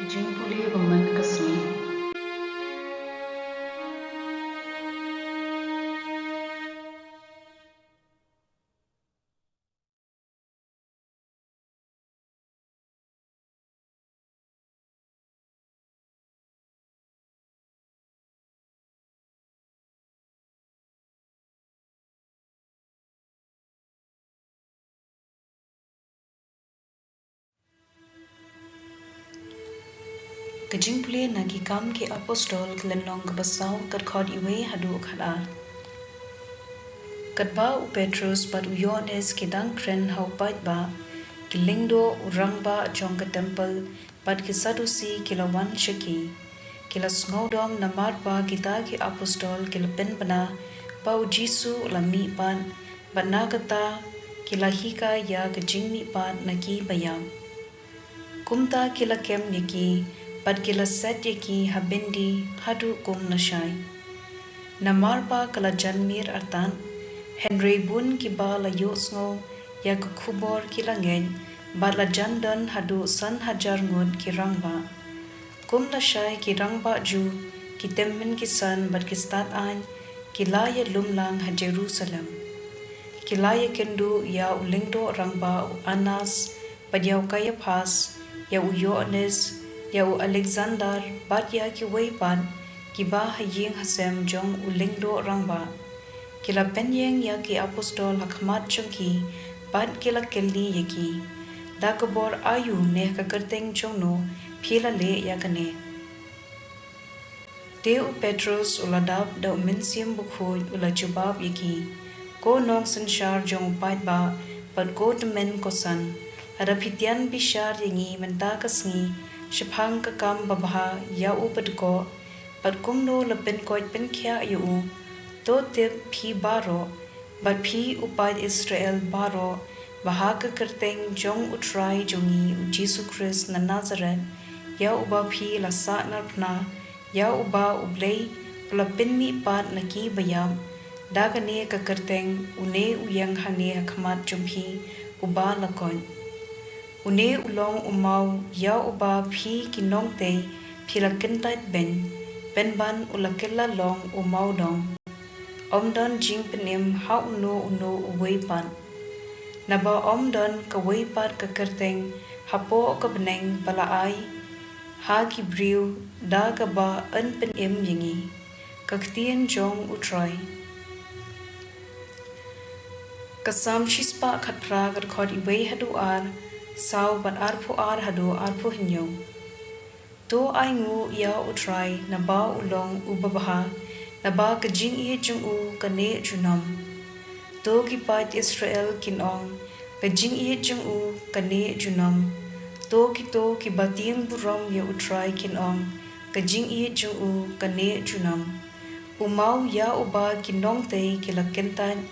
jingpule woman kasmi. Kajingpule nagi kam ki apostol kelenong kebasaw kadkhod iwe hadu khada. Kadba u Petrus bat u Yohanes kidang kren hau bait ba kilingdo urang ba jong ke temple bat ki sadusi kilawan shaki. Kila sngodom namar ba kita ki apostol kila pen bana ba u Jisu lami pan bat nagata kila hika ya kajingmi pan naki bayam. Kumta kila kem niki Pat kila set yaki habindi hadu kum nashai. Namarpa kala janmir artan, Henry bun ki ba la yosngo ya kubor kila ngeng, bat la jandan hadu san hajar ngud ki rangba. Kum nashai ki rangba ju, ki temmen ki san bat ki stat an, ki laya lumlang ha Jerusalem. Ki laya kendu ya ulingdo rangba u Anas, bat ya kaya pas, ya u Yohanes, ya u Alexander bat ya ki weipan ki ba haying hasem jong ulingdo rangba kila penyeng ya ki apostol hakmat chungki bat kila kelli yaki dakabor ayu ne kakerteng chongno phila le ya kane Deu Petrus uladab da minsiam bukhoj ula jubab yaki ko nong sanshar jong pat ba bat ko temen kosan ada pitian bishar yangi menta kasngi Shapang ka kam babaha ya u padko pat kumno lapin koit pen kya yu to tip phi baro bat phi upad Israel baro baha ka kerteng jong utrai jongi u Jesus Christ na Nazareth ya uba phi la sa narpna ya uba u Blei lapin mi pat na ki bayam dagane ka kerteng une uyang hane khmat jumphi uba lakon Une ulong umau ya uba phi kinong te phila kentait ben ban ulakella long umau dong omdon jing penim ha uno uweipan naba omdon ka weipat ka kerteng hapo ka beneng bala ai ha ki briu da ka ba an penim yingi ka ktien jong utrai kasam chispa khatra gar khod iwei hadu ar Sau bat arpu ar hadu arpu hinyo. To ai ngu ya utrai na ba ulong ubabaha na ba ka jing i jung u ka ne junam. To ki pat Israel kinong ka jing i jung u ka ne junam. To ki batiyang burom ya utrai kinong ka jing i jung u ka ne junam. Umau ya uba kinong te kilakentan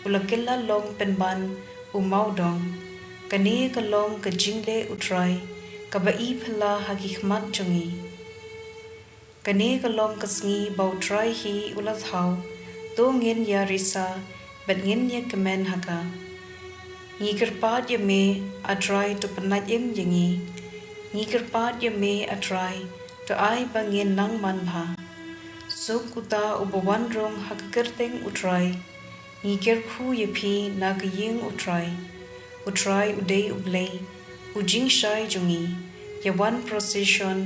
ulakella long penban umau dong. Kani kalong ka jingle utrai ka ba i phala hagi khmat chungi kani kalong kasngi ba utrai hi ulat hau to ngin ya risa bat ngin ya kemen haka ngi kerpat ya me atrai to panat im yangi ngi kerpat ya me atrai to ai ba ngin nang man bha so kuta ubawan rong hakakerteng utrai ngi kerkhu ya phi na ka ying utrai udei ublei ujing shai jungi ya one procession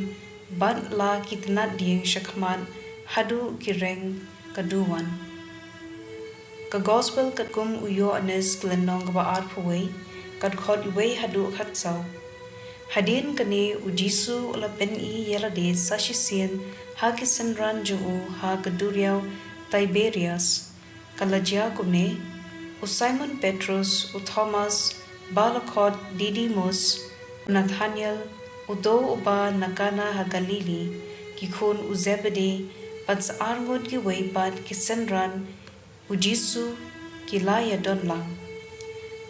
ban la kitna ding shakman hadu kireng kaduwan ka gospel kat kum uyo anes klenong ba arphuwei kat khod iwei hadu khatsau hadin kane ujisu la pen I yela de sashisien ha kisenran ju ha kaduriao Tiberius kalajia kumne u Simon Petrus u Thomas Balakot Didymus Nathaniel udo uba nakana ha Galili kikhun u Zebedee pats arngot ki weipat kisenran u Jisu kilaya donlang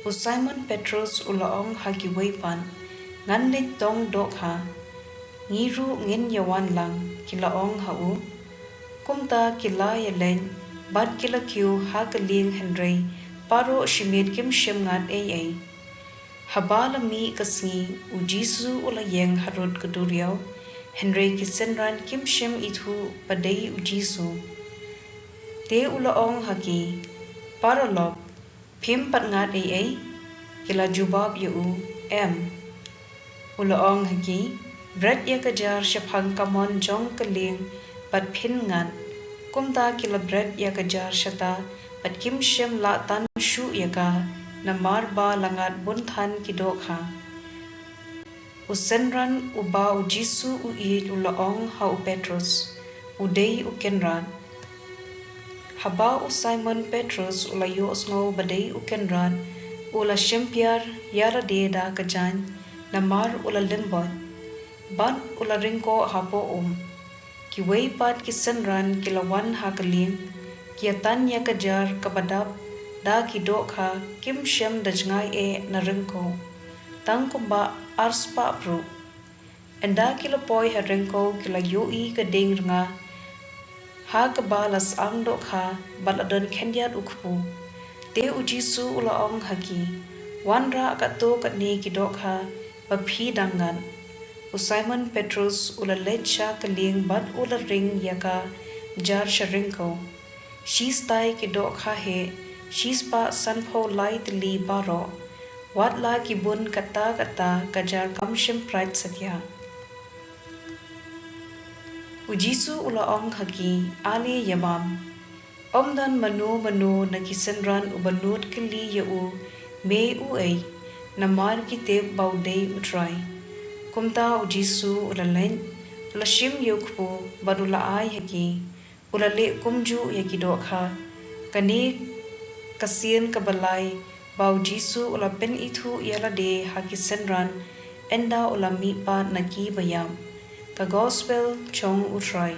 u Simon Petrus ulaong ha ki weipan nganlit tong dok ha ngiru ngin yawan lang kilaong ha u kumta kilaya len bat kilakyu ha kaling Henry paro shimit kim shimngat Habala mi kasngi u Jisu ula yeng harut kaduriao Henry kisenran kim shem itu padai ujisu. Te ulaong haki, paralog, pim pat ngat ai, kila jubab yu em. Ulaong haki, bread ya kejar syapang kamon jong keling pat pin ngat, kumta kila bread ya kejar syata pat kim shem la tan shu ya ka, namar ba langat buntan kidok ha. Usenran uba ujisu uid ulaong ha u Petrus, udei ukenran. Haba u Simon Petrus ulayo osngo badai ukenran, ula shempiar yara deda kajan, namar ula limbot, bat ula ringko hapo kiway pat kisenran kilawan ha keling, kiatan ya kejar kabadap, da kidok ha kim shem dajngai na ringko, tang kumba arspa pru. Enda kilapoy ha ringko kila yoi kading nga, ha kebalas ang dok ha baladon kendiat ukpu, te ujisu ulaong haki, wanra kato katni kidok ha bapi dangan. U Simon Petrus ula lecha keling bat ula ring yaka jar sharingko. Shistai kidok ha he, shispa sanpo lai tili baro, wat la kibun kata kajar kamshim pride satya. Ujisu ulaong haki ali yamam. Omdan manu na kisenran ubanut kili yau me uay namar kitib baudei utray. Kumta ujisu ulalen ulashim yukpu badula ay haki ulale kumju yakidok ha kani kasien kabalay baujisu ulapen itu yalade hakisenran enda ulami pa naki bayam ka gospel chong utray.